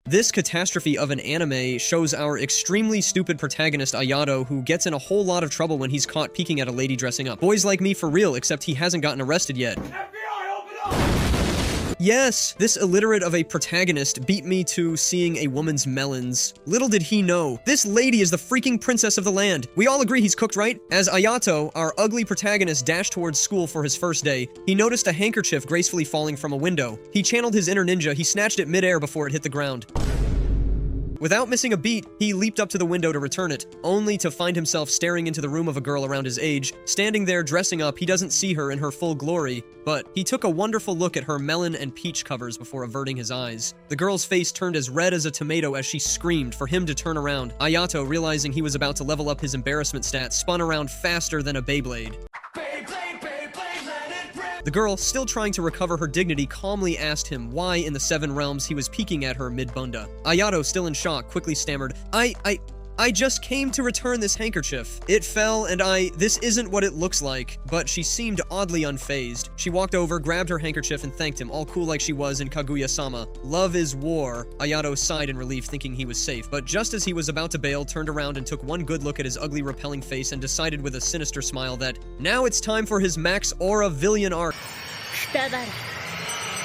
This catastrophe of an anime shows our extremely stupid protagonist Ayato, who gets in a whole lot of trouble when he's caught peeking at a lady dressing up. Boys like me for real, except he hasn't gotten arrested yet. FBI, open up! Yes, this illiterate of a protagonist beat me to seeing a woman's melons. Little did he know, this lady is the freaking princess of the land. We all agree he's cooked, right? As Ayato, our ugly protagonist, dashed towards school for his first day, he noticed a handkerchief gracefully falling from a window. He channeled his inner ninja, he snatched it midair before it hit the ground. Without missing a beat, he leaped up to the window to return it, only to find himself staring into the room of a girl around his age. Standing there dressing up, he doesn't see her in her full glory, but he took a wonderful look at her melon and peach covers before averting his eyes. The girl's face turned as red as a tomato as she screamed for him to turn around. Ayato, realizing he was about to level up his embarrassment stats, spun around faster than a Beyblade. The girl, still trying to recover her dignity, calmly asked him why in the 7 realms he was peeking at her mid-bunda. Ayato, still in shock, quickly stammered, I just came to return this handkerchief. It fell and this isn't what it looks like. But she seemed oddly unfazed. She walked over, grabbed her handkerchief, and thanked him, all cool like she was in Kaguya-sama. Love is war. Ayato sighed in relief, thinking he was safe. But just as he was about to bail, turned around and took one good look at his ugly, repelling face and decided with a sinister smile that now it's time for his Max Aura Villian arc.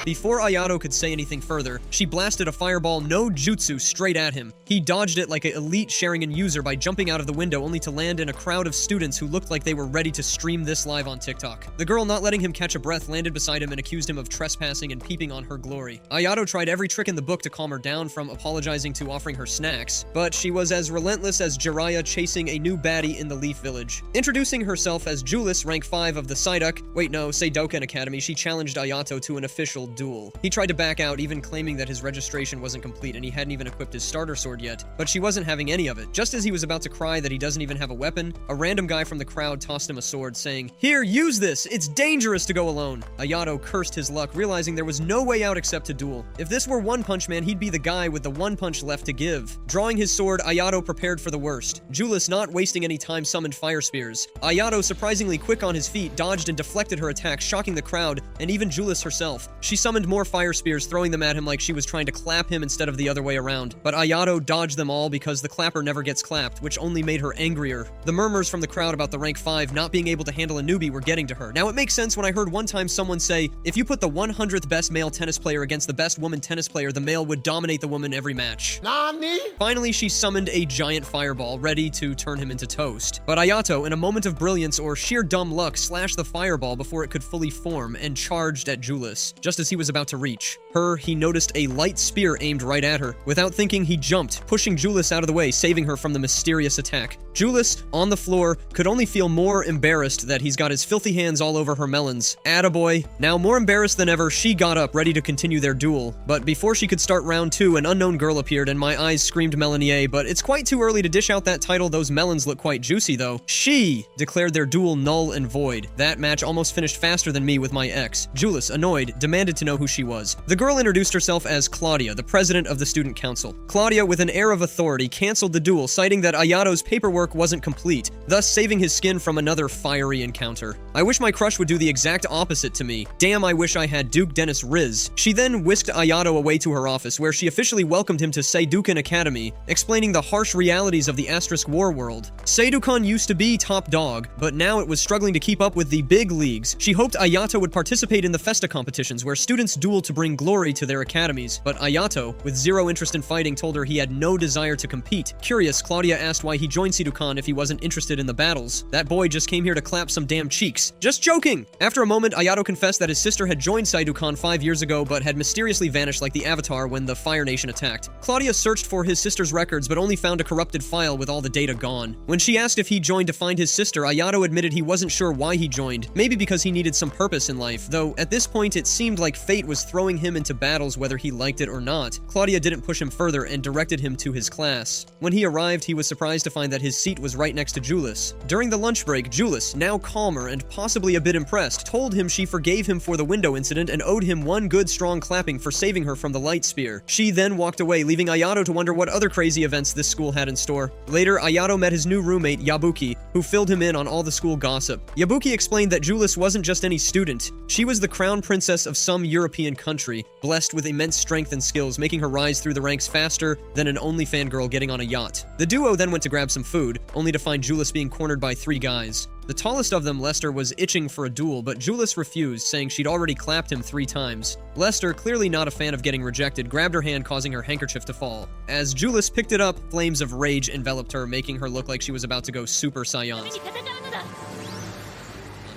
Before Ayato could say anything further, she blasted a fireball no jutsu straight at him. He dodged it like an elite Sharingan user by jumping out of the window only to land in a crowd of students who looked like they were ready to stream this live on TikTok. The girl, not letting him catch a breath, landed beside him and accused him of trespassing and peeping on her glory. Ayato tried every trick in the book to calm her down, from apologizing to offering her snacks, but she was as relentless as Jiraiya chasing a new baddie in the Leaf Village. Introducing herself as Julius, rank 5 of the Seidoken Academy, she challenged Ayato to an official duel. He tried to back out, even claiming that his registration wasn't complete and he hadn't even equipped his starter sword yet, but she wasn't having any of it. Just as he was about to cry that he doesn't even have a weapon, a random guy from the crowd tossed him a sword, saying, "Here, use this! It's dangerous to go alone!" Ayato cursed his luck, realizing there was no way out except to duel. If this were One Punch Man, he'd be the guy with the one punch left to give. Drawing his sword, Ayato prepared for the worst. Julius, not wasting any time, summoned fire spears. Ayato, surprisingly quick on his feet, dodged and deflected her attack, shocking the crowd, and even Julius herself. She summoned more fire spears, throwing them at him like she was trying to clap him instead of the other way around. But Ayato dodged them all because the clapper never gets clapped, which only made her angrier. The murmurs from the crowd about the rank 5 not being able to handle a newbie were getting to her. Now it makes sense when I heard one time someone say, if you put the 100th best male tennis player against the best woman tennis player, the male would dominate the woman every match. Nani? Finally, she summoned a giant fireball, ready to turn him into toast. But Ayato, in a moment of brilliance or sheer dumb luck, slashed the fireball before it could fully form and charged at Julius, just as he was about to reach. He noticed a light spear aimed right at her. Without thinking, he jumped, pushing Julius out of the way, saving her from the mysterious attack. Julius, on the floor, could only feel more embarrassed that he's got his filthy hands all over her melons. Attaboy. Now, more embarrassed than ever, she got up, ready to continue their duel. But before she could start round 2, an unknown girl appeared, and my eyes screamed Melanier, but it's quite too early to dish out that title. Those melons look quite juicy, though. She declared their duel null and void. That match almost finished faster than me with my ex. Julius, annoyed, demanded to know who she was. The girl introduced herself as Claudia, the president of the student council. Claudia, with an air of authority, canceled the duel, citing that Ayato's paperwork wasn't complete, thus saving his skin from another fiery encounter. I wish my crush would do the exact opposite to me. Damn, I wish I had Duke Dennis Riz. She then whisked Ayato away to her office, where she officially welcomed him to Seidoken Academy, explaining the harsh realities of the Asterisk War world. Seidoken used to be top dog, but now it was struggling to keep up with the big leagues. She hoped Ayato would participate in the Festa competitions, where students duel to bring glory to their academies, but Ayato, with zero interest in fighting, told her he had no desire to compete. Curious, Claudia asked why he joined Seidoken if he wasn't interested in the battles. That boy just came here to clap some damn cheeks. Just joking! After a moment, Ayato confessed that his sister had joined Seidoken 5 years ago, but had mysteriously vanished like the Avatar when the Fire Nation attacked. Claudia searched for his sister's records, but only found a corrupted file with all the data gone. When she asked if he joined to find his sister, Ayato admitted he wasn't sure why he joined, maybe because he needed some purpose in life, though at this point it seemed like fate was throwing him into battles whether he liked it or not. Claudia didn't push him further and directed him to his class. When he arrived, he was surprised to find that his seat was right next to Julius. During the lunch break, Julius, now calmer and possibly a bit impressed, told him she forgave him for the window incident and owed him one good strong clapping for saving her from the light spear. She then walked away, leaving Ayato to wonder what other crazy events this school had in store. Later, Ayato met his new roommate, Yabuki, who filled him in on all the school gossip. Yabuki explained that Julius wasn't just any student. She was the crown princess of some some European country, blessed with immense strength and skills, making her rise through the ranks faster than an OnlyFans girl getting on a yacht. The duo then went to grab some food, only to find Julius being cornered by 3 guys. The tallest of them, Lester, was itching for a duel, but Julius refused, saying she'd already clapped him 3 times. Lester, clearly not a fan of getting rejected, grabbed her hand, causing her handkerchief to fall. As Julius picked it up, flames of rage enveloped her, making her look like she was about to go Super Saiyan.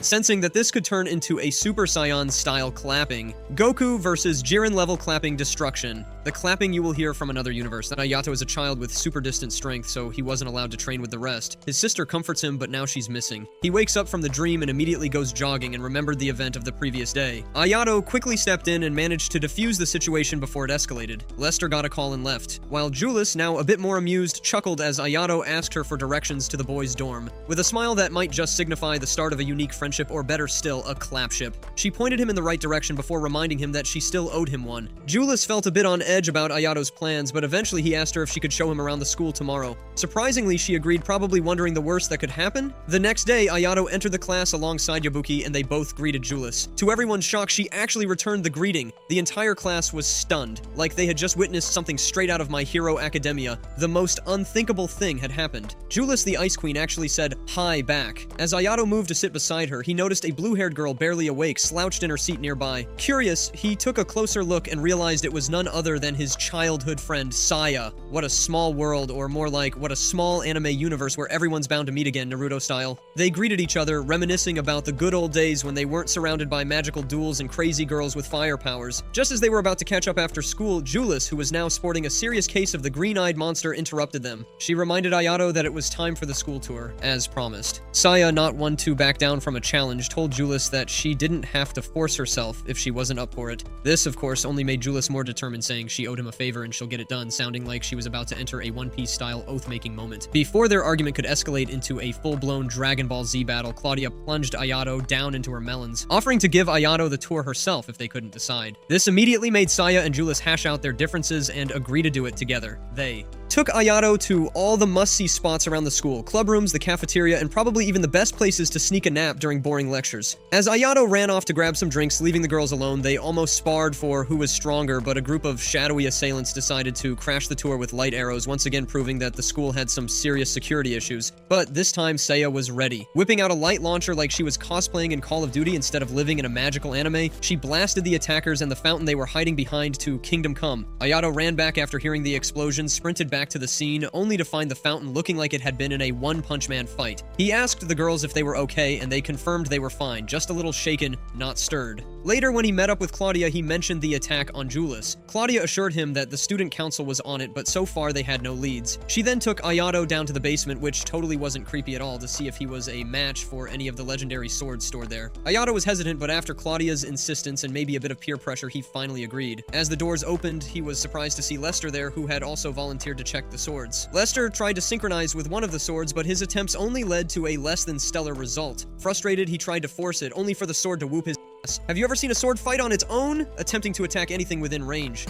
Sensing that this could turn into a Super Saiyan-style clapping, Goku versus Jiren-level clapping destruction. The clapping you will hear from another universe. That Ayato is a child with super distant strength, so he wasn't allowed to train with the rest. His sister comforts him, but now she's missing. He wakes up from the dream and immediately goes jogging and remembered the event of the previous day. Ayato quickly stepped in and managed to defuse the situation before it escalated. Lester got a call and left, while Julius, now a bit more amused, chuckled as Ayato asked her for directions to the boys' dorm. With a smile that might just signify the start of a unique friendship, or better still, a clapship. She pointed him in the right direction before reminding him that she still owed him one. Julius felt a bit on edge about Ayato's plans, but eventually he asked her if she could show him around the school tomorrow. Surprisingly, she agreed, probably wondering the worst that could happen. The next day, Ayato entered the class alongside Yabuki, and they both greeted Julius. To everyone's shock, she actually returned the greeting. The entire class was stunned, like they had just witnessed something straight out of My Hero Academia. The most unthinkable thing had happened. Julius, the Ice Queen, actually said hi back. As Ayato moved to sit beside her, he noticed a blue-haired girl barely awake, slouched in her seat nearby. Curious, he took a closer look and realized it was none other than his childhood friend, Saya. What a small world, or more like, what a small anime universe where everyone's bound to meet again, Naruto style. They greeted each other, reminiscing about the good old days when they weren't surrounded by magical duels and crazy girls with fire powers. Just as they were about to catch up after school, Julius, who was now sporting a serious case of the green-eyed monster, interrupted them. She reminded Ayato that it was time for the school tour, as promised. Saya, not one to back down from a challenge, told Julius that she didn't have to force herself if she wasn't up for it. This, of course, only made Julius more determined, saying she owed him a favor and she'll get it done, sounding like she was about to enter a One Piece-style oath-making moment. Before their argument could escalate into a full-blown Dragon Ball Z battle, Claudia plunged Ayato down into her melons, offering to give Ayato the tour herself if they couldn't decide. This immediately made Saya and Julius hash out their differences and agree to do it together. They took Ayato to all the must-see spots around the school, club rooms, the cafeteria, and probably even the best places to sneak a nap during boring lectures. As Ayato ran off to grab some drinks, leaving the girls alone, they almost sparred for who was stronger, but a group of shadowy assailants decided to crash the tour with light arrows, once again proving that the school had some serious security issues. But this time, Saya was ready. Whipping out a light launcher like she was cosplaying in Call of Duty instead of living in a magical anime, she blasted the attackers and the fountain they were hiding behind to Kingdom Come. Ayato ran back after hearing the explosion, sprinted back to the scene, only to find the fountain looking like it had been in a One Punch Man fight. He asked the girls if they were okay, and they confirmed they were fine, just a little shaken, not stirred. Later, when he met up with Claudia, he mentioned the attack on Julius. Claudia assured him that the student council was on it, but so far they had no leads. She then took Ayato down to the basement, which totally wasn't creepy at all, to see if he was a match for any of the legendary swords stored there. Ayato was hesitant, but after Claudia's insistence and maybe a bit of peer pressure, he finally agreed. As the doors opened, he was surprised to see Lester there, who had also volunteered to check the swords. Lester tried to synchronize with one of the swords, but his attempts only led to a less than stellar result. Frustrated, he tried to force it, only for the sword to whoop his ass. Have you ever seen a sword fight on its own? Attempting to attack anything within range.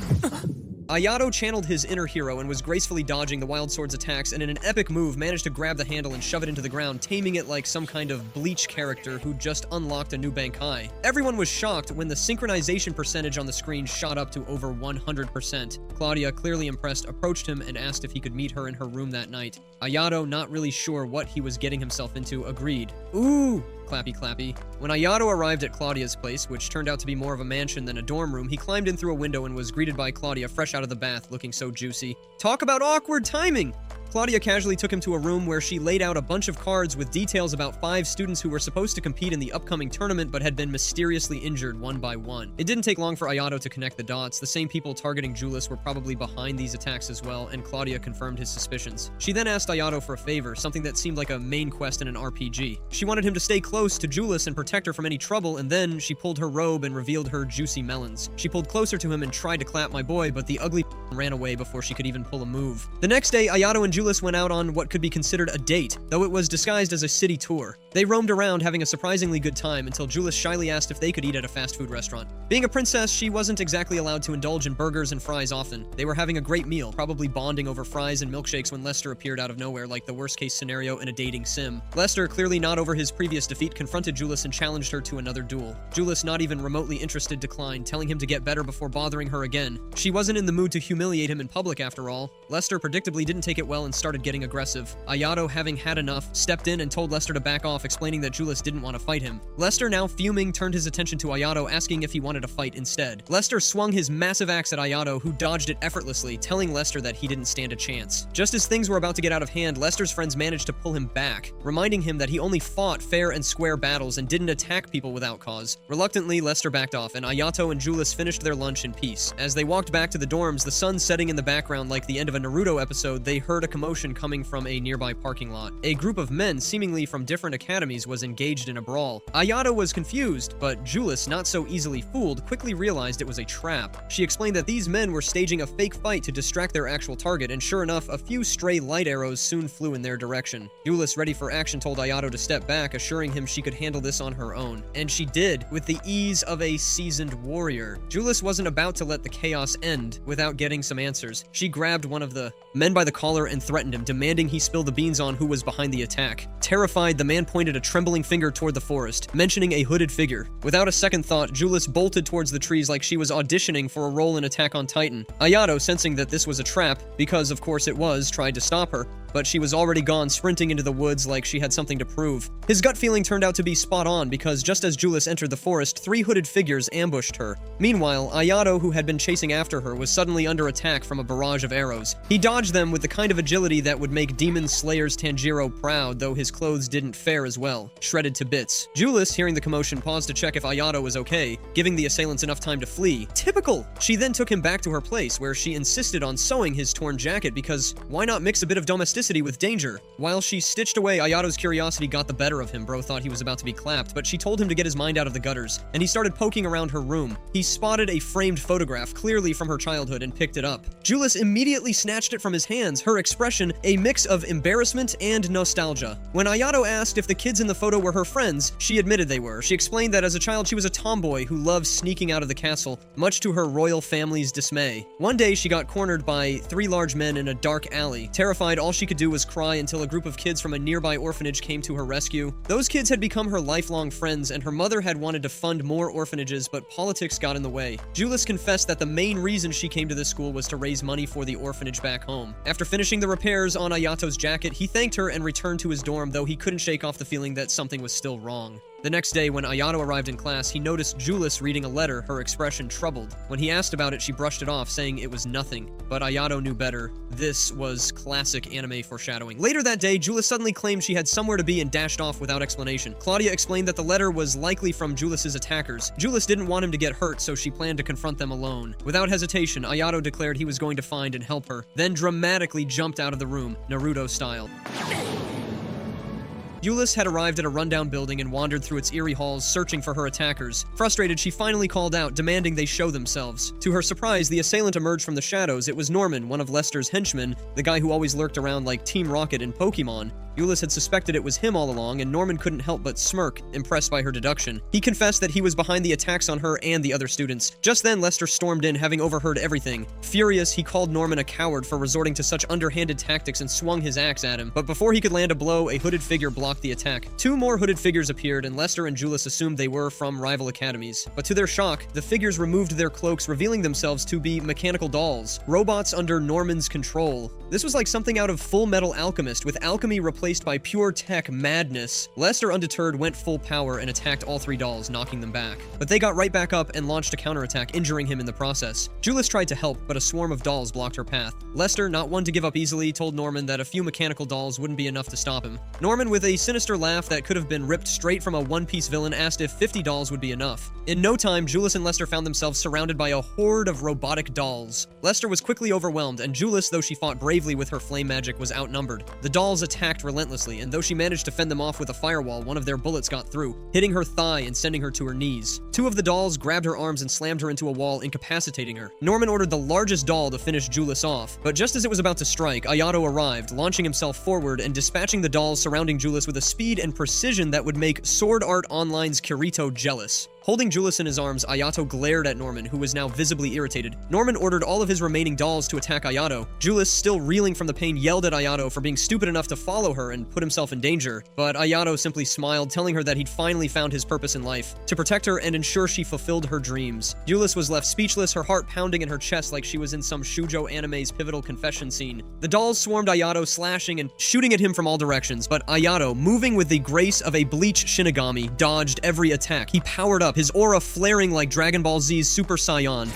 Ayato channeled his inner hero and was gracefully dodging the Wild Sword's attacks, and in an epic move managed to grab the handle and shove it into the ground, taming it like some kind of Bleach character who just unlocked a new Bankai. Everyone was shocked when the synchronization percentage on the screen shot up to over 100%. Claudia, clearly impressed, approached him and asked if he could meet her in her room that night. Ayato, not really sure what he was getting himself into, agreed. Ooh! Clappy clappy. When Ayato arrived at Claudia's place, which turned out to be more of a mansion than a dorm room, he climbed in through a window and was greeted by Claudia fresh out of the bath, looking so juicy. Talk about awkward timing! Claudia casually took him to a room where she laid out a bunch of cards with details about 5 students who were supposed to compete in the upcoming tournament but had been mysteriously injured one by one. It didn't take long for Ayato to connect the dots. The same people targeting Julius were probably behind these attacks as well, and Claudia confirmed his suspicions. She then asked Ayato for a favor, something that seemed like a main quest in an RPG. She wanted him to stay close to Julius and protect her from any trouble, and then she pulled her robe and revealed her juicy melons. She pulled closer to him and tried to clap my boy, but the ugly ran away before she could even pull a move. The next day, Ayato and Julius went out on what could be considered a date, though it was disguised as a city tour. They roamed around having a surprisingly good time until Julius shyly asked if they could eat at a fast food restaurant. Being a princess, she wasn't exactly allowed to indulge in burgers and fries often. They were having a great meal, probably bonding over fries and milkshakes when Lester appeared out of nowhere like the worst-case scenario in a dating sim. Lester, clearly not over his previous defeat, confronted Julius and challenged her to another duel. Julius, not even remotely interested, declined, telling him to get better before bothering her again. She wasn't in the mood to humiliate him in public after all. Lester predictably didn't take it well and started getting aggressive. Ayato, having had enough, stepped in and told Lester to back off, explaining that Julius didn't want to fight him. Lester, now fuming, turned his attention to Ayato, asking if he wanted to fight instead. Lester swung his massive axe at Ayato, who dodged it effortlessly, telling Lester that he didn't stand a chance. Just as things were about to get out of hand, Lester's friends managed to pull him back, reminding him that he only fought fair and square battles and didn't attack people without cause. Reluctantly, Lester backed off, and Ayato and Julius finished their lunch in peace. As they walked back to the dorms, the sun setting in the background like the end of a Naruto episode, they heard a commotion coming from a nearby parking lot. A group of men, seemingly from different academies, was engaged in a brawl. Ayato was confused, but Julius, not so easily fooled, quickly realized it was a trap. She explained that these men were staging a fake fight to distract their actual target, and sure enough, a few stray light arrows soon flew in their direction. Julius, ready for action, told Ayato to step back, assuring him she could handle this on her own. And she did, with the ease of a seasoned warrior. Julius wasn't about to let the chaos end without getting some answers. She grabbed one of the men by the collar and threatened him, demanding he spill the beans on who was behind the attack. Terrified, the man pointed a trembling finger toward the forest, mentioning a hooded figure. Without a second thought, Julius bolted towards the trees like she was auditioning for a role in Attack on Titan. Ayato, sensing that this was a trap, because of course it was, tried to stop her, but she was already gone, sprinting into the woods like she had something to prove. His gut feeling turned out to be spot on, because just as Julius entered the forest, 3 hooded figures ambushed her. Meanwhile, Ayato, who had been chasing after her, was suddenly under attack from a barrage of arrows. He dodged them with the kind of agility that would make Demon Slayer's Tanjiro proud, though his clothes didn't fare as well, shredded to bits. Julius, hearing the commotion, paused to check if Ayato was okay, giving the assailants enough time to flee. Typical! She then took him back to her place, where she insisted on sewing his torn jacket because why not mix a bit of domesticity with danger? While she stitched away, Ayato's curiosity got the better of him. Bro thought he was about to be clapped, but she told him to get his mind out of the gutters, and he started poking around her room. He spotted a framed photograph, clearly from her childhood, and picked it up. Julius immediately snatched it from his hands, her expression a mix of embarrassment and nostalgia. When Ayato asked if the kids in the photo were her friends, she admitted they were. She explained that as a child she was a tomboy who loved sneaking out of the castle, much to her royal family's dismay. One day she got cornered by 3 large men in a dark alley. Terrified, all she could do was cry until a group of kids from a nearby orphanage came to her rescue. Those kids had become her lifelong friends, and her mother had wanted to fund more orphanages, but politics got in the way. Julius confessed that the main reason she came to this school was to raise money for the orphanage back home. After finishing the repairs on Ayato's jacket, he thanked her and returned to his dorm, though he couldn't shake off the feeling that something was still wrong. The next day, when Ayato arrived in class, he noticed Julius reading a letter, her expression troubled. When he asked about it, she brushed it off, saying it was nothing. But Ayato knew better. This was classic anime foreshadowing. Later that day, Julius suddenly claimed she had somewhere to be and dashed off without explanation. Claudia explained that the letter was likely from Julius's attackers. Julius didn't want him to get hurt, so she planned to confront them alone. Without hesitation, Ayato declared he was going to find and help her, then dramatically jumped out of the room, Naruto style. Julius had arrived at a rundown building and wandered through its eerie halls, searching for her attackers. Frustrated, she finally called out, demanding they show themselves. To her surprise, the assailant emerged from the shadows. It was Norman, one of Lester's henchmen, the guy who always lurked around like Team Rocket in Pokemon. Julius had suspected it was him all along, and Norman couldn't help but smirk, impressed by her deduction. He confessed that he was behind the attacks on her and the other students. Just then, Lester stormed in, having overheard everything. Furious, he called Norman a coward for resorting to such underhanded tactics and swung his axe at him. But before he could land a blow, a hooded figure blocked the attack. 2 more hooded figures appeared, and Lester and Julius assumed they were from rival academies. But to their shock, the figures removed their cloaks, revealing themselves to be mechanical dolls, robots under Norman's control. This was like something out of Full Metal Alchemist, with alchemy replaced by pure tech madness. Lester, undeterred, went full power and attacked all 3 dolls, knocking them back. But they got right back up and launched a counterattack, injuring him in the process. Julius tried to help, but a swarm of dolls blocked her path. Lester, not one to give up easily, told Norman that a few mechanical dolls wouldn't be enough to stop him. Norman, with a sinister laugh that could have been ripped straight from a One Piece villain, asked if 50 dolls would be enough. In no time, Julius and Lester found themselves surrounded by a horde of robotic dolls. Lester was quickly overwhelmed, and Julius, though she fought bravely with her flame magic, was outnumbered. The dolls attacked relentlessly, relentlessly, and though she managed to fend them off with a firewall, one of their bullets got through, hitting her thigh and sending her to her knees. Two of the dolls grabbed her arms and slammed her into a wall, incapacitating her. Norman ordered the largest doll to finish Julius off, but just as it was about to strike, Ayato arrived, launching himself forward and dispatching the dolls surrounding Julius with a speed and precision that would make Sword Art Online's Kirito jealous. Holding Julius in his arms, Ayato glared at Norman, who was now visibly irritated. Norman ordered all of his remaining dolls to attack Ayato. Julius, still reeling from the pain, yelled at Ayato for being stupid enough to follow her and put himself in danger, but Ayato simply smiled, telling her that he'd finally found his purpose in life, to protect her and ensure she fulfilled her dreams. Julius was left speechless, her heart pounding in her chest like she was in some shoujo anime's pivotal confession scene. The dolls swarmed Ayato, slashing and shooting at him from all directions, but Ayato, moving with the grace of a Bleach Shinigami, dodged every attack. He powered up, his aura flaring like Dragon Ball Z's Super Saiyan,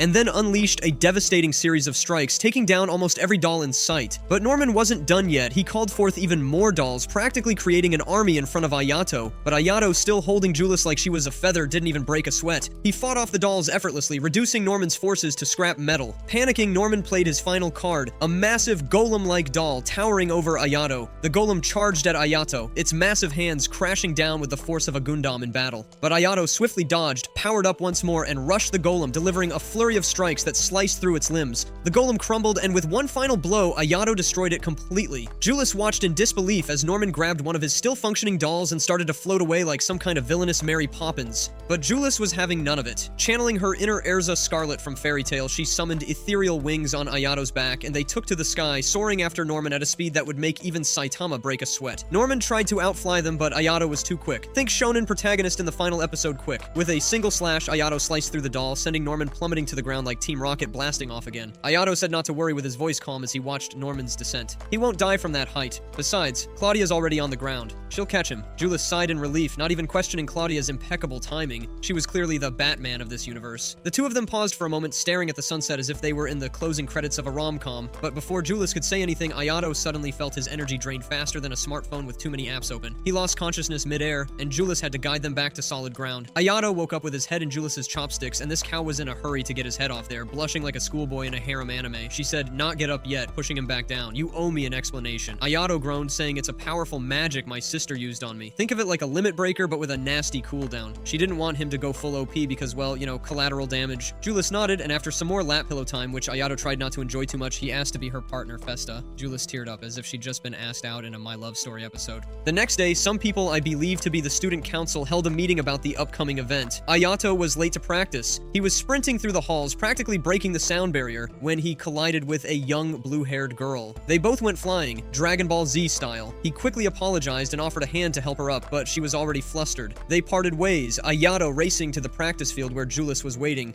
and then unleashed a devastating series of strikes, taking down almost every doll in sight. But Norman wasn't done yet. He called forth even more dolls, practically creating an army in front of Ayato. But Ayato, still holding Julius like she was a feather, didn't even break a sweat. He fought off the dolls effortlessly, reducing Norman's forces to scrap metal. Panicking, Norman played his final card, a massive golem-like doll towering over Ayato. The golem charged at Ayato, its massive hands crashing down with the force of a Gundam in battle. But Ayato swiftly dodged, powered up once more, and rushed the golem, delivering a flurry of strikes that sliced through its limbs. The golem crumbled, and with one final blow, Ayato destroyed it completely. Julius watched in disbelief as Norman grabbed one of his still functioning dolls and started to float away like some kind of villainous Mary Poppins. But Julius was having none of it. Channeling her inner Erza Scarlet from Fairy Tail, she summoned ethereal wings on Ayato's back, and they took to the sky, soaring after Norman at a speed that would make even Saitama break a sweat. Norman tried to outfly them, but Ayato was too quick. Think shonen protagonist in the final episode quick. With a single slash, Ayato sliced through the doll, sending Norman plummeting to the ground like Team Rocket blasting off again. Ayato said not to worry with his voice calm as he watched Norman's descent. He won't die from that height. Besides, Claudia's already on the ground. She'll catch him. Julius sighed in relief, not even questioning Claudia's impeccable timing. She was clearly the Batman of this universe. The two of them paused for a moment, staring at the sunset as if they were in the closing credits of a rom-com, but before Julius could say anything, Ayato suddenly felt his energy drained faster than a smartphone with too many apps open. He lost consciousness mid-air, and Julius had to guide them back to solid ground. Ayato woke up with his head in Julius's chopsticks, and this cow was in a hurry to get his head off there, blushing like a schoolboy in a harem anime. She said, "Not get up yet," pushing him back down. "You owe me an explanation." Ayato groaned, saying, "It's a powerful magic my sister used on me. Think of it like a limit breaker, but with a nasty cooldown." She didn't want him to go full OP because, well, you know, collateral damage. Julius nodded, and after some more lap pillow time, which Ayato tried not to enjoy too much, he asked to be her partner, Festa. Julius teared up, as if she'd just been asked out in a My Love Story episode. The next day, some people I believe to be the student council held a meeting about the upcoming event. Ayato was late to practice. He was sprinting through the halls, practically breaking the sound barrier, when he collided with a young blue-haired girl. They both went flying, Dragon Ball Z style. He quickly apologized and offered a hand to help her up, but she was already flustered. They parted ways, Ayato racing to the practice field where Julius was waiting,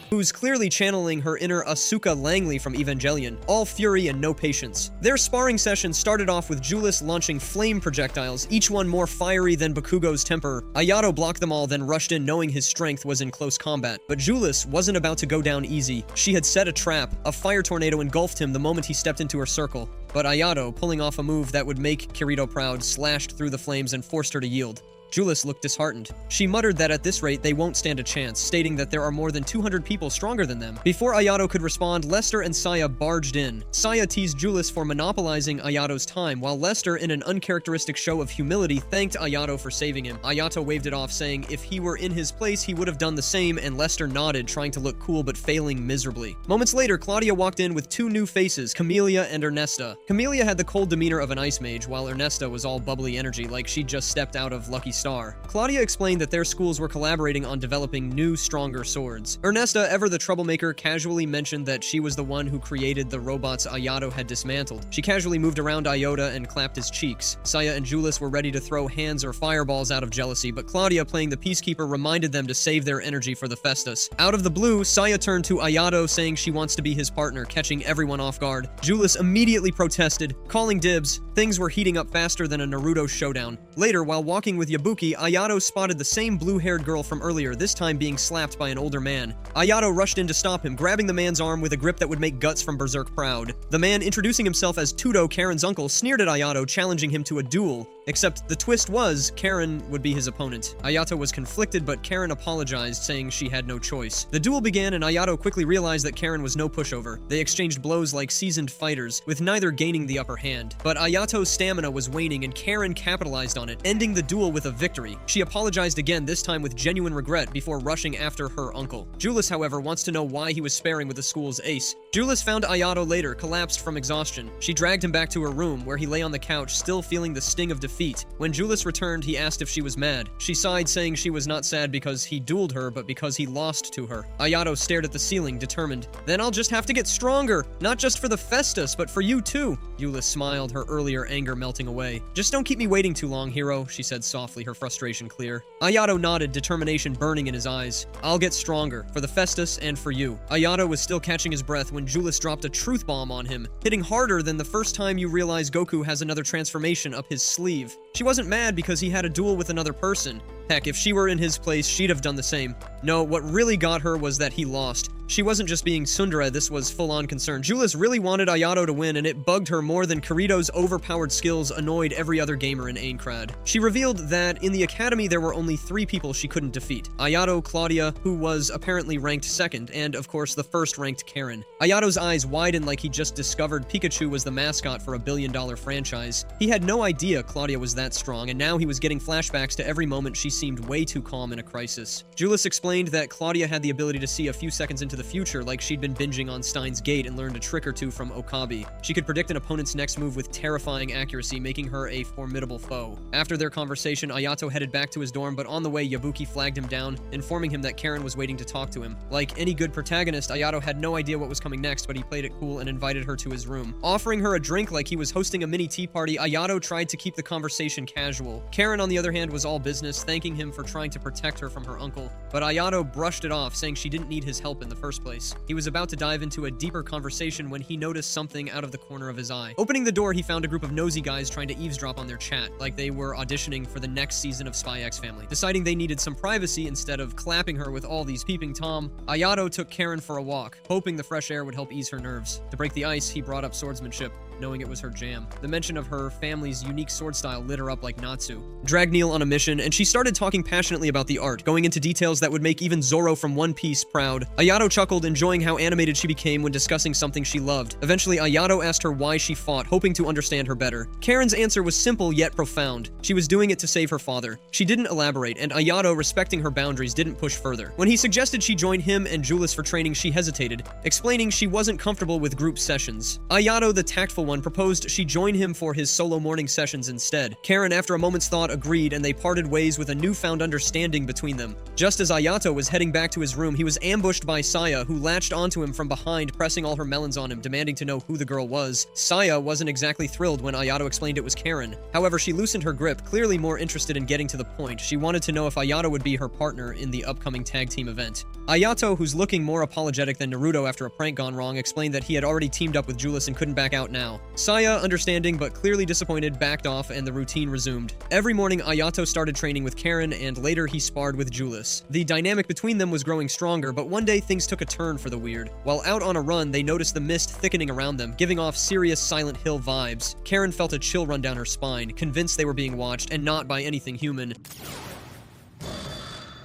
who's clearly channeling her inner Asuka Langley from Evangelion, all fury and no patience. Their sparring session started off with Julius launching flame projectiles, each one more fiery than Bakugo's temper. Ayato blocked them all, then rushed in knowing his strength was in close combat. But Julius wasn't about to go down easy. She had set a trap. A fire tornado engulfed him the moment he stepped into her circle. But Ayato, pulling off a move that would make Kirito proud, slashed through the flames and forced her to yield. Julius looked disheartened. She muttered that at this rate they won't stand a chance, stating that there are more than 200 people stronger than them. Before Ayato could respond, Lester and Saya barged in. Saya teased Julius for monopolizing Ayato's time, while Lester, in an uncharacteristic show of humility, thanked Ayato for saving him. Ayato waved it off, saying if he were in his place he would have done the same, and Lester nodded, trying to look cool but failing miserably. Moments later, Claudia walked in with two new faces, Camellia and Ernesta. Camellia had the cold demeanor of an ice mage, while Ernesta was all bubbly energy like she'd just stepped out of Lucky Star. Claudia explained that their schools were collaborating on developing new, stronger swords. Ernesta, ever the troublemaker, casually mentioned that she was the one who created the robots Ayato had dismantled. She casually moved around Iota and clapped his cheeks. Saya and Julius were ready to throw hands or fireballs out of jealousy, but Claudia, playing the peacekeeper, reminded them to save their energy for the Festus. Out of the blue, Saya turned to Ayato, saying she wants to be his partner, catching everyone off guard. Julius immediately protested, calling dibs. Things were heating up faster than a Naruto showdown. Later, while walking with Yabu Yabuki, Ayato spotted the same blue-haired girl from earlier, this time being slapped by an older man. Ayato rushed in to stop him, grabbing the man's arm with a grip that would make Guts from Berserk proud. The man, introducing himself as Tudo, Karen's uncle, sneered at Ayato, challenging him to a duel. Except the twist was, Karen would be his opponent. Ayato was conflicted, but Karen apologized, saying she had no choice. The duel began, and Ayato quickly realized that Karen was no pushover. They exchanged blows like seasoned fighters, with neither gaining the upper hand. But Ayato's stamina was waning, and Karen capitalized on it, ending the duel with a victory. She apologized again, this time with genuine regret, before rushing after her uncle. Julius, however, wants to know why he was sparing with the school's ace. Julius found Ayato later, collapsed from exhaustion. She dragged him back to her room, where he lay on the couch, still feeling the sting of defeat. When Julius returned, he asked if she was mad. She sighed, saying she was not sad because he dueled her, but because he lost to her. Ayato stared at the ceiling, determined. Then I'll just have to get stronger, not just for the Festus, but for you too. Julius smiled, her earlier anger melting away. Just don't keep me waiting too long, hero, she said softly, her frustration clear. Ayato nodded, determination burning in his eyes. I'll get stronger, for the Festus and for you. Ayato was still catching his breath when Julius dropped a truth bomb on him, hitting harder than the first time you realize Goku has another transformation up his sleeve. She wasn't mad because he had a duel with another person. Heck, if she were in his place, she'd have done the same. No, what really got her was that he lost. She wasn't just being tsundere, this was full-on concern. Julius really wanted Ayato to win, and it bugged her more than Kirito's overpowered skills annoyed every other gamer in Aincrad. She revealed that in the academy there were only 3 people she couldn't defeat. Ayato, Claudia, who was apparently ranked second, and of course the first-ranked Karen. Ayato's eyes widened like he just discovered Pikachu was the mascot for a billion-dollar franchise. He had no idea Claudia was that strong, and now he was getting flashbacks to every moment she seemed way too calm in a crisis. Julius explained that Claudia had the ability to see a few seconds into the future, like she'd been binging on Steins Gate and learned a trick or two from Okabe. She could predict an opponent's next move with terrifying accuracy, making her a formidable foe. After their conversation, Ayato headed back to his dorm, but on the way, Yabuki flagged him down, informing him that Karen was waiting to talk to him. Like any good protagonist, Ayato had no idea what was coming next, but he played it cool and invited her to his room. Offering her a drink like he was hosting a mini tea party, Ayato tried to keep the conversation casual. Karen, on the other hand, was all business, thanking him for trying to protect her from her uncle, but Ayato brushed it off, saying she didn't need his help in the first place. He was about to dive into a deeper conversation when he noticed something out of the corner of his eye. Opening the door, he found a group of nosy guys trying to eavesdrop on their chat, like they were auditioning for the next season of Spy X Family. Deciding they needed some privacy instead of clapping her with all these peeping Tom, Ayato took Karen for a walk, hoping the fresh air would help ease her nerves. To break the ice, he brought up swordsmanship, knowing it was her jam. The mention of her family's unique sword style lit her up like Natsu. Dragged Neil on a mission, and she started talking passionately about the art, going into details that would make even Zoro from One Piece proud. Ayato chuckled, enjoying how animated she became when discussing something she loved. Eventually, Ayato asked her why she fought, hoping to understand her better. Karen's answer was simple yet profound. She was doing it to save her father. She didn't elaborate, and Ayato, respecting her boundaries, didn't push further. When he suggested she join him and Julius for training, she hesitated, explaining she wasn't comfortable with group sessions. Ayato, the tactful one, proposed she join him for his solo morning sessions instead. Karen, after a moment's thought, agreed, and they parted ways with a newfound understanding between them. Just as Ayato was heading back to his room, he was ambushed by Saya, who latched onto him from behind, pressing all her melons on him, demanding to know who the girl was. Saya wasn't exactly thrilled when Ayato explained it was Karen. However, she loosened her grip, clearly more interested in getting to the point. She wanted to know if Ayato would be her partner in the upcoming tag team event. Ayato, who's looking more apologetic than Naruto after a prank gone wrong, explained that he had already teamed up with Julius and couldn't back out now. Saya, understanding but clearly disappointed, backed off and the routine resumed. Every morning, Ayato started training with Karen, and later he sparred with Julius. The dynamic between them was growing stronger, but one day things took a turn for the weird. While out on a run, they noticed the mist thickening around them, giving off serious Silent Hill vibes. Karen felt a chill run down her spine, convinced they were being watched, and not by anything human.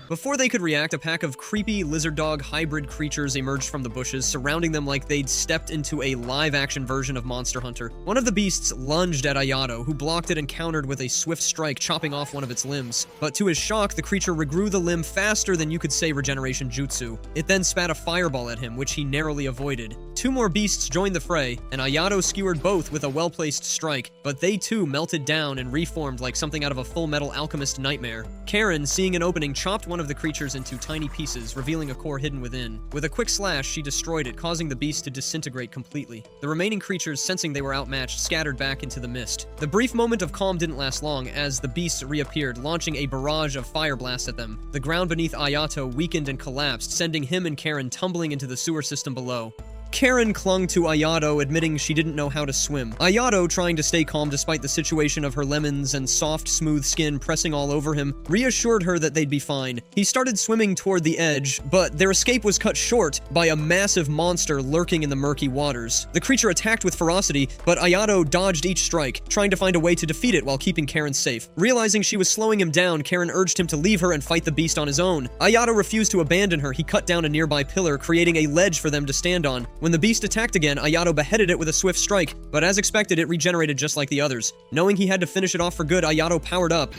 Before they could react, a pack of creepy lizard dog hybrid creatures emerged from the bushes, surrounding them like they'd stepped into a live-action version of Monster Hunter. One of the beasts lunged at Ayato, who blocked it and countered with a swift strike, chopping off one of its limbs. But to his shock, the creature regrew the limb faster than you could say regeneration jutsu. It then spat a fireball at him, which he narrowly avoided. 2 more beasts joined the fray, and Ayato skewered both with a well-placed strike, but they too melted down and reformed like something out of a Full Metal Alchemist nightmare. Karen, seeing an opening, chopped one of the creatures into tiny pieces, revealing a core hidden within. With a quick slash, she destroyed it, causing the beast to disintegrate completely. The remaining creatures, sensing they were outmatched, scattered back into the mist. The brief moment of calm didn't last long, as the beasts reappeared, launching a barrage of fire blasts at them. The ground beneath Ayato weakened and collapsed, sending him and Karen tumbling into the sewer system below. Karen clung to Ayato, admitting she didn't know how to swim. Ayato, trying to stay calm despite the situation of her lemons and soft, smooth skin pressing all over him, reassured her that they'd be fine. He started swimming toward the edge, but their escape was cut short by a massive monster lurking in the murky waters. The creature attacked with ferocity, but Ayato dodged each strike, trying to find a way to defeat it while keeping Karen safe. Realizing she was slowing him down, Karen urged him to leave her and fight the beast on his own. Ayato refused to abandon her. He cut down a nearby pillar, creating a ledge for them to stand on. When the beast attacked again, Ayato beheaded it with a swift strike, but as expected, it regenerated just like the others. Knowing he had to finish it off for good, Ayato powered up,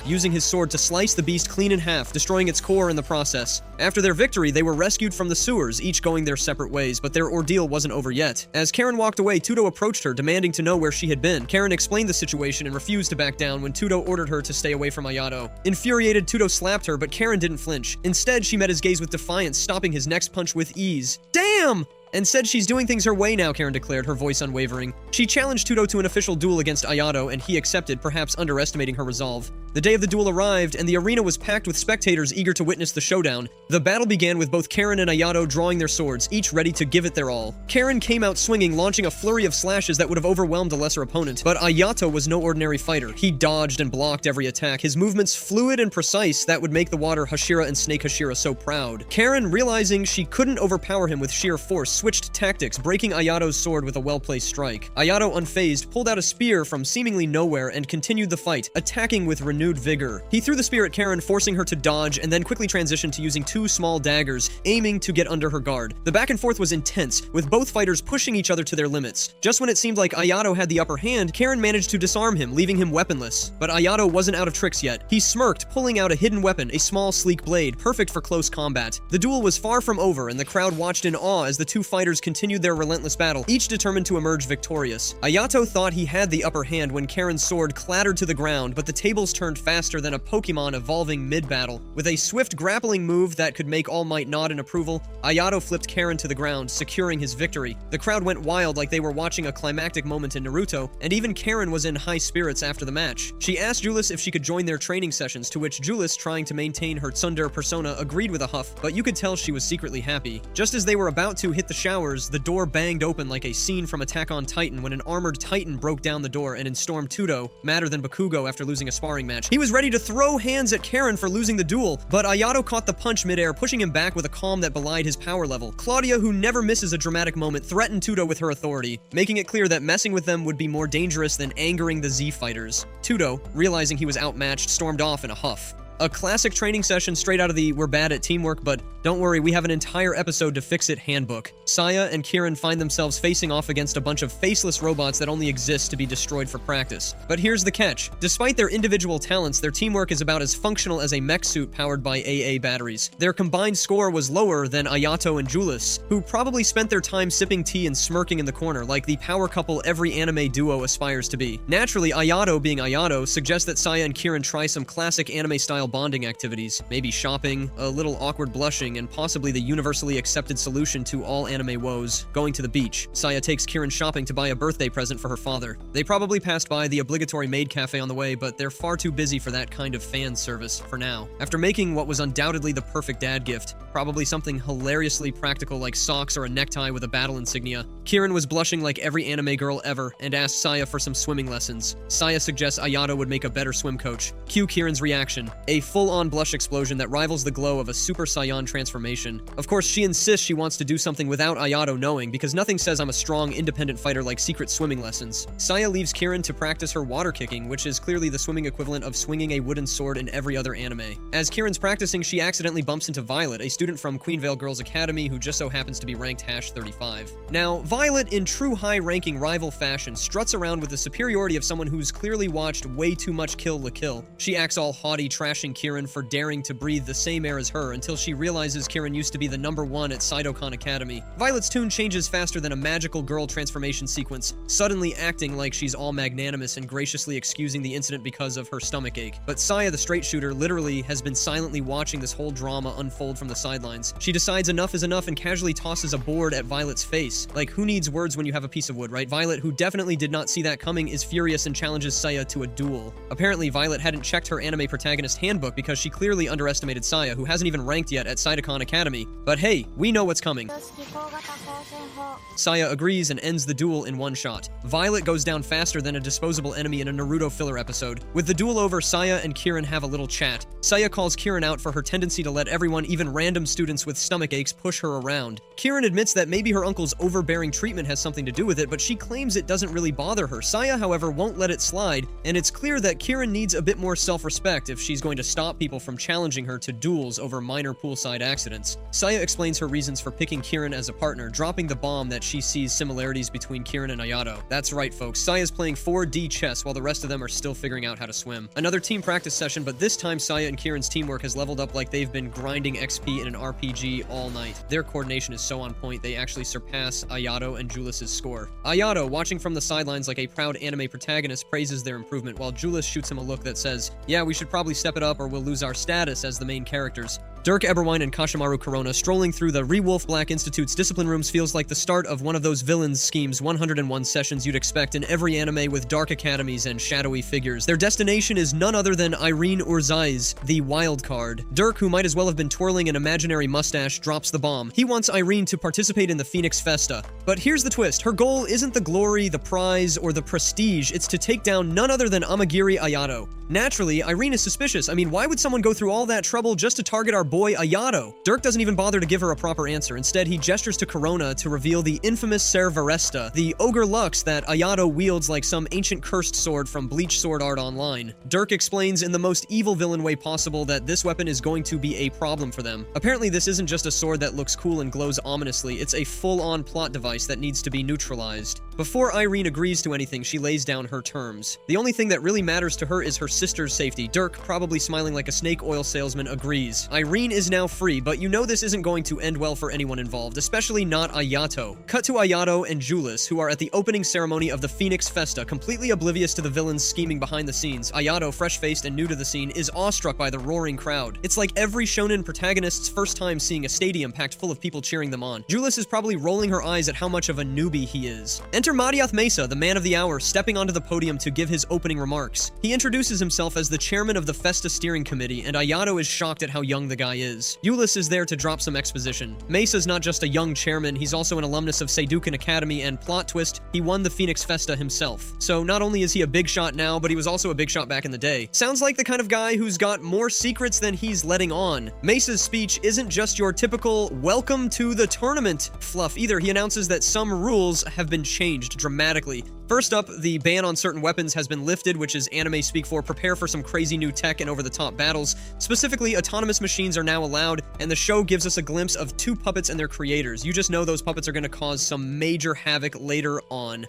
using his sword to slice the beast clean in half, destroying its core in the process. After their victory, they were rescued from the sewers, each going their separate ways, but their ordeal wasn't over yet. As Karen walked away, Tudo approached her, demanding to know where she had been. Karen explained the situation and refused to back down when Tudo ordered her to stay away from Ayato. Infuriated, Tudo slapped her, but Karen didn't flinch. Instead, she met his gaze with defiance, stopping his next punch with ease. Damn! And said she's doing things her way now, Karen declared, her voice unwavering. She challenged Tudo to an official duel against Ayato, and he accepted, perhaps underestimating her resolve. The day of the duel arrived, and the arena was packed with spectators eager to witness the showdown. The battle began with both Karen and Ayato drawing their swords, each ready to give it their all. Karen came out swinging, launching a flurry of slashes that would have overwhelmed a lesser opponent. But Ayato was no ordinary fighter. He dodged and blocked every attack, his movements fluid and precise that would make the water Hashira and Snake Hashira so proud. Karen, realizing she couldn't overpower him with sheer force, switched tactics, breaking Ayato's sword with a well-placed strike. Ayato, unfazed, pulled out a spear from seemingly nowhere and continued the fight, attacking with renewed vigor. He threw the spear at Karen, forcing her to dodge, and then quickly transitioned to using two small daggers, aiming to get under her guard. The back and forth was intense, with both fighters pushing each other to their limits. Just when it seemed like Ayato had the upper hand, Karen managed to disarm him, leaving him weaponless. But Ayato wasn't out of tricks yet. He smirked, pulling out a hidden weapon, a small, sleek blade, perfect for close combat. The duel was far from over, and the crowd watched in awe as the two fighters continued their relentless battle, each determined to emerge victorious. Ayato thought he had the upper hand when Karen's sword clattered to the ground, but the tables turned faster than a Pokemon evolving mid-battle. With a swift grappling move that could make All Might nod in approval, Ayato flipped Karen to the ground, securing his victory. The crowd went wild like they were watching a climactic moment in Naruto, and even Karen was in high spirits after the match. She asked Julius if she could join their training sessions, to which Julius, trying to maintain her tsundere persona, agreed with a huff, but you could tell she was secretly happy. Just as they were about to hit the showers, the door banged open like a scene from Attack on Titan when an armored titan broke down the door and instormed Tudo, madder than Bakugo after losing a sparring match. He was ready to throw hands at Karen for losing the duel, but Ayato caught the punch midair, pushing him back with a calm that belied his power level. Claudia, who never misses a dramatic moment, threatened Tudo with her authority, making it clear that messing with them would be more dangerous than angering the Z fighters. Tudo, realizing he was outmatched, stormed off in a huff. A classic training session straight out of the "we're bad at teamwork, but don't worry, we have an entire episode to fix it" handbook. Saya and Kieran find themselves facing off against a bunch of faceless robots that only exist to be destroyed for practice. But here's the catch. Despite their individual talents, their teamwork is about as functional as a mech suit powered by AA batteries. Their combined score was lower than Ayato and Julius, who probably spent their time sipping tea and smirking in the corner, like the power couple every anime duo aspires to be. Naturally, Ayato, being Ayato, suggests that Saya and Kieran try some classic anime-style bonding activities, maybe shopping, a little awkward blushing, and possibly the universally accepted solution to all anime woes, going to the beach. Saya takes Kieran shopping to buy a birthday present for her father. They probably passed by the obligatory maid cafe on the way, but they're far too busy for that kind of fan service for now. After making what was undoubtedly the perfect dad gift, probably something hilariously practical like socks or a necktie with a battle insignia, Kieran was blushing like every anime girl ever and asked Saya for some swimming lessons. Saya suggests Ayato would make a better swim coach. Cue Kieran's reaction, a full-on blush explosion that rivals the glow of a Super Saiyan transformation. Of course, she insists she wants to do something without Ayato knowing, because nothing says I'm a strong, independent fighter like secret swimming lessons. Saya leaves Kieran to practice her water kicking, which is clearly the swimming equivalent of swinging a wooden sword in every other anime. As Kieran's practicing, she accidentally bumps into Violet, a student from Queenvale Girls Academy who just so happens to be ranked #35. Now, Violet, in true high-ranking rival fashion, struts around with the superiority of someone who's clearly watched way too much Kill la Kill. She acts all haughty, trashing Kieran for daring to breathe the same air as her until she realizes Kieran used to be the #1 at Saidokan Academy. Violet's tune changes faster than a magical girl transformation sequence, suddenly acting like she's all magnanimous and graciously excusing the incident because of her stomach ache. But Saya, the straight shooter, literally has been silently watching this whole drama unfold from the sidelines. She decides enough is enough and casually tosses a board at Violet's face. Like, who needs words when you have a piece of wood, right? Violet, who definitely did not see that coming, is furious and challenges Saya to a duel. Apparently, Violet hadn't checked her anime protagonist handbook because she clearly underestimated Saya, who hasn't even ranked yet at Saidokan Cytocon Academy. But hey, we know what's coming. Saya agrees and ends the duel in one shot. Violet goes down faster than a disposable enemy in a Naruto filler episode. With the duel over, Saya and Kirin have a little chat. Saya calls Kirin out for her tendency to let everyone, even random students with stomach aches, push her around. Kirin admits that maybe her uncle's overbearing treatment has something to do with it, but she claims it doesn't really bother her. Saya, however, won't let it slide, and it's clear that Kirin needs a bit more self-respect if she's going to stop people from challenging her to duels over minor poolside accidents. Saya explains her reasons for picking Kirin as a partner, dropping the bomb that she sees similarities between Kirin and Ayato. That's right, folks. Saya's playing 4D chess while the rest of them are still figuring out how to swim. Another team practice session, but this time Saya and Kirin's teamwork has leveled up like they've been grinding XP in an RPG all night. Their coordination is so on point, they actually surpass Ayato and Julius's score. Ayato, watching from the sidelines like a proud anime protagonist, praises their improvement, while Julius shoots him a look that says, yeah, we should probably step it up or we'll lose our status as the main characters. Dirk Eberwein and Kashimaru Corona strolling through the Rewolf Black Institute's discipline rooms feels like the start of one of those villains schemes 101 sessions you'd expect in every anime with dark academies and shadowy figures. Their destination is none other than Irene Urzai's, the wild card. Dirk, who might as well have been twirling an imaginary mustache, drops the bomb. He wants Irene to participate in the Phoenix Festa. But here's the twist. Her goal isn't the glory, the prize, or the prestige. It's to take down none other than Amagiri Ayato. Naturally, Irene is suspicious. I mean, why would someone go through all that trouble just to target our boy Ayato? Dirk doesn't even bother to give her a proper answer. Instead, he gestures to Corona to reveal the infamous Servaresta, the ogre Lux that Ayato wields like some ancient cursed sword from Bleach Sword Art Online. Dirk explains in the most evil villain way possible that this weapon is going to be a problem for them. Apparently, this isn't just a sword that looks cool and glows ominously, it's a full-on plot device that needs to be neutralized. Before Irene agrees to anything, she lays down her terms. The only thing that really matters to her is her sister's safety. Dirk, probably smiling like a snake oil salesman, agrees. Irene is now free, but you know this isn't going to end well for anyone involved, especially not Ayato. Cut to Ayato and Julius, who are at the opening ceremony of the Phoenix Festa, completely oblivious to the villains scheming behind the scenes. Ayato, fresh-faced and new to the scene, is awestruck by the roaring crowd. It's like every shonen protagonist's first time seeing a stadium packed full of people cheering them on. Julius is probably rolling her eyes at how much of a newbie he is. Enter Mariath Mesa, the man of the hour, stepping onto the podium to give his opening remarks. He introduces himself as the chairman of the Festa steering committee, and Ayato is shocked at how young the guy is. Julius is there to drop some exposition. Mesa's not just a young chairman, he's also an alumnus of Seidukan Academy, and plot twist, he won the Phoenix Festa himself. So not only is he a big shot now, but he was also a big shot back in the day. Sounds like the kind of guy who's got more secrets than he's letting on. Mesa's speech isn't just your typical welcome to the tournament fluff either. He announces that some rules have been changed dramatically. First up, the ban on certain weapons has been lifted, which is anime speak for prepare for some crazy new tech and over-the-top battles. Specifically, autonomous machines are now allowed, and the show gives us a glimpse of two puppets and their creators. You just know those puppets are going to cause some major havoc later on.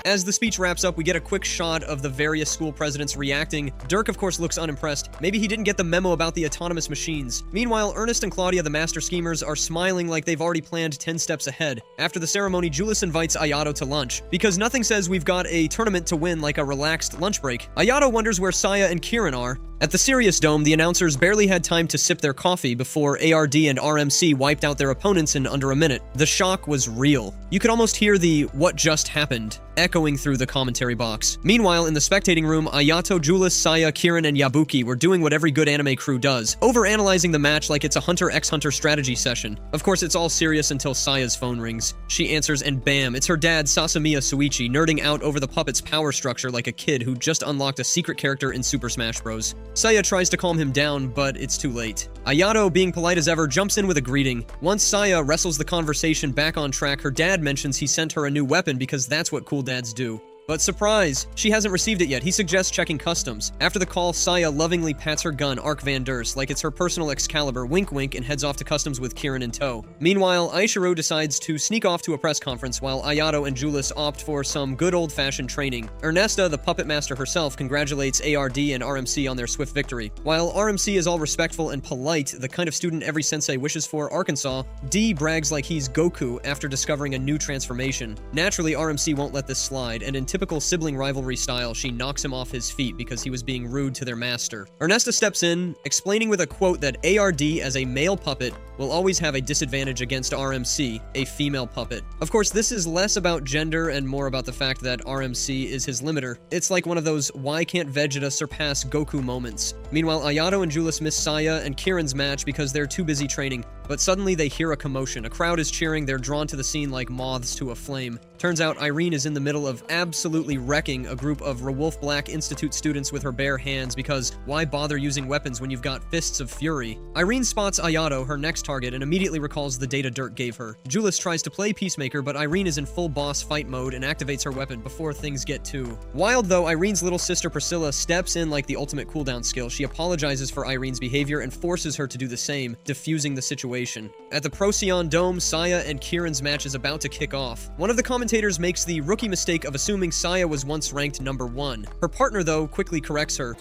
As the speech wraps up, we get a quick shot of the various school presidents reacting. Dirk, of course, looks unimpressed. Maybe he didn't get the memo about the autonomous machines. Meanwhile, Ernest and Claudia, the master schemers, are smiling like they've already planned 10 steps ahead. After the ceremony, Julius invites Ayato to lunch, because nothing says we've got a tournament to win like a relaxed lunch break. Ayato wonders where Saya and Kirin are. At the Sirius Dome, the announcers barely had time to sip their coffee before ARD and RMC wiped out their opponents in under a minute. The shock was real. You could almost hear the "what just happened" echoing through the commentary box. Meanwhile, in the spectating room, Ayato, Julius, Saya, Kirin, and Yabuki were doing what every good anime crew does, overanalyzing the match like it's a Hunter x Hunter strategy session. Of course, it's all serious until Saya's phone rings. She answers, and bam, it's her dad, Sasamiya Suichi, nerding out over the puppet's power structure like a kid who just unlocked a secret character in Super Smash Bros. Saya tries to calm him down, but it's too late. Ayato, being polite as ever, jumps in with a greeting. Once Saya wrestles the conversation back on track, her dad mentions he sent her a new weapon because that's what cool dads do. But surprise! She hasn't received it yet. He suggests checking customs. After the call, Saya lovingly pats her gun, Arc Van Durst, like it's her personal Excalibur, wink wink, and heads off to customs with Kirin in tow. Meanwhile, Aishiro decides to sneak off to a press conference while Ayato and Julius opt for some good old-fashioned training. Ernesta, the puppet master herself, congratulates ARD and RMC on their swift victory. While RMC is all respectful and polite, the kind of student every sensei wishes for, Arkansas, D brags like he's Goku after discovering a new transformation. Naturally, RMC won't let this slide, and in typical sibling rivalry style, she knocks him off his feet because he was being rude to their master. Ernesta steps in, explaining with a quote that ARD, as a male puppet, will always have a disadvantage against RMC, a female puppet. Of course, this is less about gender and more about the fact that RMC is his limiter. It's like one of those why can't Vegeta surpass Goku moments. Meanwhile, Ayato and Julius miss Saya and Kieran's match because they're too busy training, but suddenly they hear a commotion. A crowd is cheering, they're drawn to the scene like moths to a flame. Turns out Irene is in the middle of absolutely wrecking a group of Rewolf Black Institute students with her bare hands because why bother using weapons when you've got fists of fury? Irene spots Ayato, her next target, and immediately recalls the data Dirt gave her. Julius tries to play peacemaker, but Irene is in full boss fight mode and activates her weapon before things get too wild. Though, Irene's little sister Priscilla steps in like the ultimate cooldown skill. She apologizes for Irene's behavior and forces her to do the same, diffusing the situation. At the Procyon Dome, Saya and Kieran's match is about to kick off. One of the commentators makes the rookie mistake of assuming Saya was once ranked number 1. Her partner, though, quickly corrects her.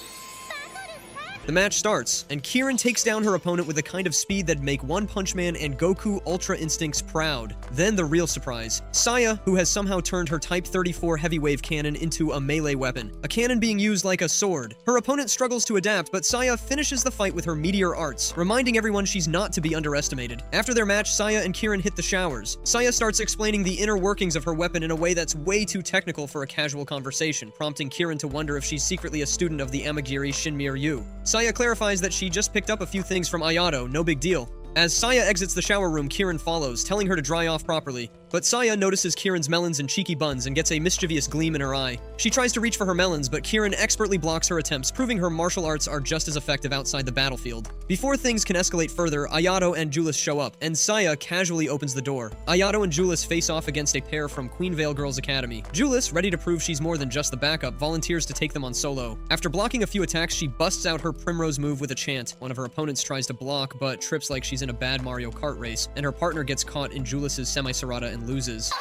The match starts, and Kieran takes down her opponent with a kind of speed that'd make One Punch Man and Goku Ultra Instincts proud. Then the real surprise. Saya, who has somehow turned her Type 34 heavy wave cannon into a melee weapon, a cannon being used like a sword. Her opponent struggles to adapt, but Saya finishes the fight with her meteor arts, reminding everyone she's not to be underestimated. After their match, Saya and Kieran hit the showers. Saya starts explaining the inner workings of her weapon in a way that's way too technical for a casual conversation, prompting Kieran to wonder if she's secretly a student of the Amagiri Shinmyuryu. Saya clarifies that she just picked up a few things from Ayato, no big deal. As Saya exits the shower room, Kieran follows, telling her to dry off properly. But Saya notices Kieran's melons and cheeky buns and gets a mischievous gleam in her eye. She tries to reach for her melons, but Kieran expertly blocks her attempts, proving her martial arts are just as effective outside the battlefield. Before things can escalate further, Ayato and Julius show up, and Saya casually opens the door. Ayato and Julius face off against a pair from Queenvale Girls Academy. Julius, ready to prove she's more than just the backup, volunteers to take them on solo. After blocking a few attacks, she busts out her Primrose move with a chant. One of her opponents tries to block, but trips like she's in a bad Mario Kart race, and her partner gets caught in Julius's semi-serrata and loses.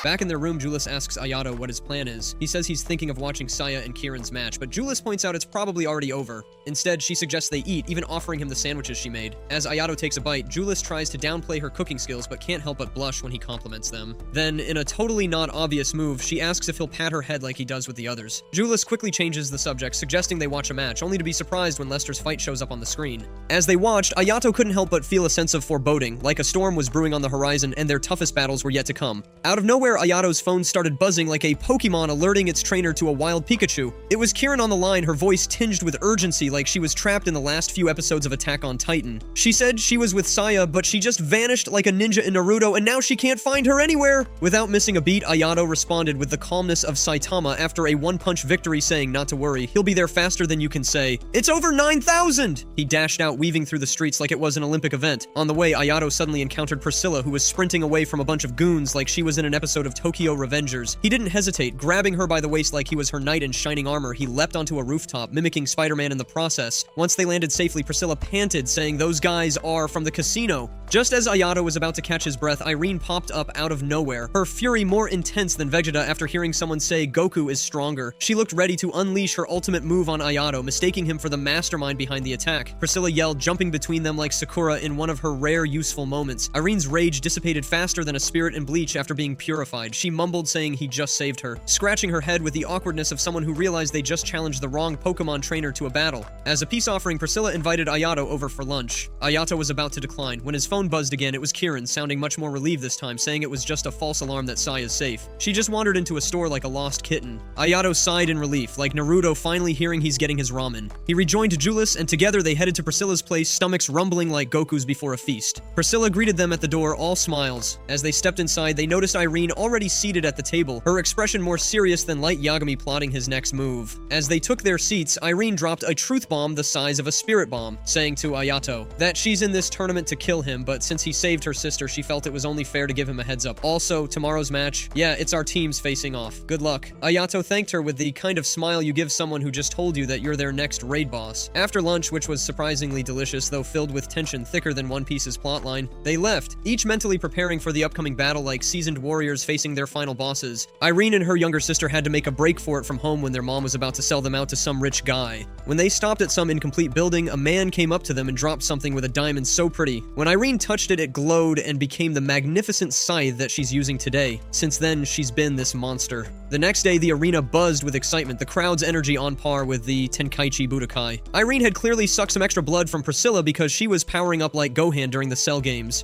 Back in their room, Julius asks Ayato what his plan is. He says he's thinking of watching Saya and Kieran's match, but Julius points out it's probably already over. Instead, she suggests they eat, even offering him the sandwiches she made. As Ayato takes a bite, Julius tries to downplay her cooking skills, but can't help but blush when he compliments them. Then, in a totally not obvious move, she asks if he'll pat her head like he does with the others. Julius quickly changes the subject, suggesting they watch a match, only to be surprised when Lester's fight shows up on the screen. As they watched, Ayato couldn't help but feel a sense of foreboding, like a storm was brewing on the horizon and their toughest battles were yet to come. Out of nowhere, Ayato's phone started buzzing like a Pokemon alerting its trainer to a wild Pikachu. It was Kieran on the line, her voice tinged with urgency like she was trapped in the last few episodes of Attack on Titan. She said she was with Saya, but she just vanished like a ninja in Naruto, and now she can't find her anywhere! Without missing a beat, Ayato responded with the calmness of Saitama after a one-punch victory, saying not to worry, he'll be there faster than you can say. It's over 9,000! He dashed out, weaving through the streets like it was an Olympic event. On the way, Ayato suddenly encountered Priscilla, who was sprinting away from a bunch of goons like she was in an episode of Tokyo Revengers. He didn't hesitate. Grabbing her by the waist like he was her knight in shining armor, he leapt onto a rooftop, mimicking Spider-Man in the process. Once they landed safely, Priscilla panted, saying those guys are from the casino. Just as Ayato was about to catch his breath, Irene popped up out of nowhere, her fury more intense than Vegeta after hearing someone say Goku is stronger. She looked ready to unleash her ultimate move on Ayato, mistaking him for the mastermind behind the attack. Priscilla yelled, jumping between them like Sakura in one of her rare useful moments. Irene's rage dissipated faster than a spirit in Bleach after being purified. She mumbled, saying he just saved her, scratching her head with the awkwardness of someone who realized they just challenged the wrong Pokemon trainer to a battle. As a peace offering, Priscilla invited Ayato over for lunch. Ayato was about to decline. When his phone buzzed again, it was Kieran, sounding much more relieved this time, saying it was just a false alarm that Sai is safe. She just wandered into a store like a lost kitten. Ayato sighed in relief, like Naruto finally hearing he's getting his ramen. He rejoined Julius, and together they headed to Priscilla's place, stomachs rumbling like Goku's before a feast. Priscilla greeted them at the door, all smiles. As they stepped inside, they noticed Irene already seated at the table, her expression more serious than Light Yagami plotting his next move. As they took their seats, Irene dropped a truth bomb the size of a spirit bomb, saying to Ayato that she's in this tournament to kill him, but since he saved her sister, she felt it was only fair to give him a heads up. Also, tomorrow's match, yeah, it's our teams facing off. Good luck. Ayato thanked her with the kind of smile you give someone who just told you that you're their next raid boss. After lunch, which was surprisingly delicious, though filled with tension thicker than One Piece's plotline, they left, each mentally preparing for the upcoming battle like seasoned warriors facing their final bosses. Irene and her younger sister had to make a break for it from home when their mom was about to sell them out to some rich guy. When they stopped at some incomplete building, a man came up to them and dropped something with a diamond so pretty. When Irene touched it, it glowed and became the magnificent scythe that she's using today. Since then, she's been this monster. The next day, the arena buzzed with excitement, the crowd's energy on par with the Tenkaichi Budokai. Irene had clearly sucked some extra blood from Priscilla because she was powering up like Gohan during the Cell games.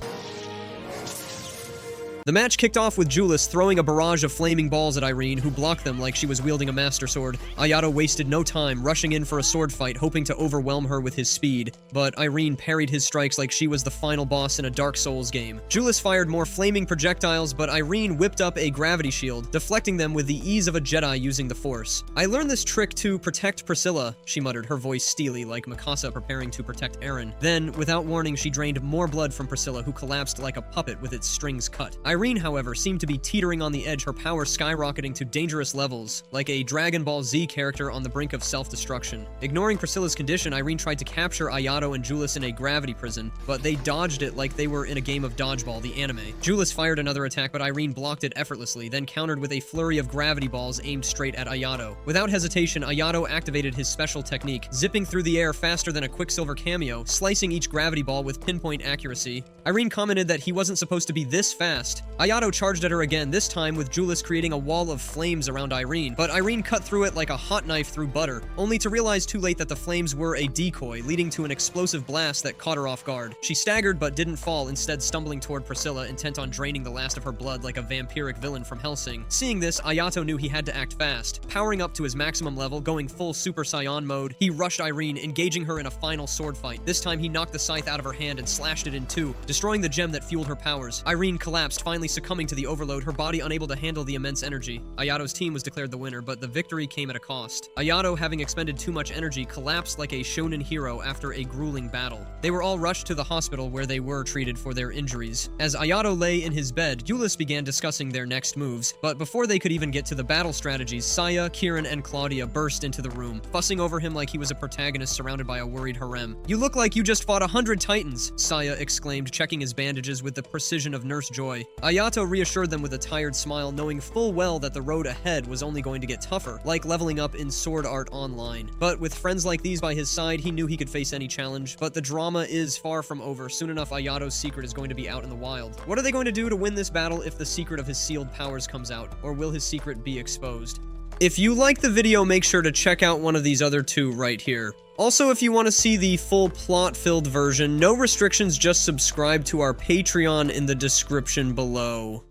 The match kicked off with Julius throwing a barrage of flaming balls at Irene, who blocked them like she was wielding a master sword. Ayato wasted no time, rushing in for a sword fight, hoping to overwhelm her with his speed. But Irene parried his strikes like she was the final boss in a Dark Souls game. Julius fired more flaming projectiles, but Irene whipped up a gravity shield, deflecting them with the ease of a Jedi using the Force. "I learned this trick to protect Priscilla," she muttered, her voice steely like Mikasa preparing to protect Eren. Then, without warning, she drained more blood from Priscilla, who collapsed like a puppet with its strings cut. Irene, however, seemed to be teetering on the edge, her power skyrocketing to dangerous levels, like a Dragon Ball Z character on the brink of self-destruction. Ignoring Priscilla's condition, Irene tried to capture Ayato and Julius in a gravity prison, but they dodged it like they were in a game of dodgeball, the anime. Julius fired another attack, but Irene blocked it effortlessly, then countered with a flurry of gravity balls aimed straight at Ayato. Without hesitation, Ayato activated his special technique, zipping through the air faster than a Quicksilver cameo, slicing each gravity ball with pinpoint accuracy. Irene commented that he wasn't supposed to be this fast. Ayato charged at her again, this time with Julius creating a wall of flames around Irene, but Irene cut through it like a hot knife through butter, only to realize too late that the flames were a decoy, leading to an explosive blast that caught her off guard. She staggered but didn't fall, instead stumbling toward Priscilla, intent on draining the last of her blood like a vampiric villain from Hellsing. Seeing this, Ayato knew he had to act fast. Powering up to his maximum level, going full Super Saiyan mode, he rushed Irene, engaging her in a final sword fight. This time he knocked the scythe out of her hand and slashed it in two, destroying the gem that fueled her powers. Irene collapsed, finally succumbing to the overload, her body unable to handle the immense energy. Ayato's team was declared the winner, but the victory came at a cost. Ayato, having expended too much energy, collapsed like a shonen hero after a grueling battle. They were all rushed to the hospital where they were treated for their injuries. As Ayato lay in his bed, Julius began discussing their next moves, but before they could even get to the battle strategies, Saya, Kieran, and Claudia burst into the room, fussing over him like he was a protagonist surrounded by a worried harem. "You look like you just fought 100 titans," Saya exclaimed, checking his bandages with the precision of Nurse Joy. Ayato reassured them with a tired smile, knowing full well that the road ahead was only going to get tougher, like leveling up in Sword Art Online. But with friends like these by his side, he knew he could face any challenge. But the drama is far from over. Soon enough, Ayato's secret is going to be out in the wild. What are they going to do to win this battle if the secret of his sealed powers comes out? Or will his secret be exposed? If you like the video, make sure to check out one of these other two right here. Also, if you want to see the full plot-filled version, no restrictions, just subscribe to our Patreon in the description below.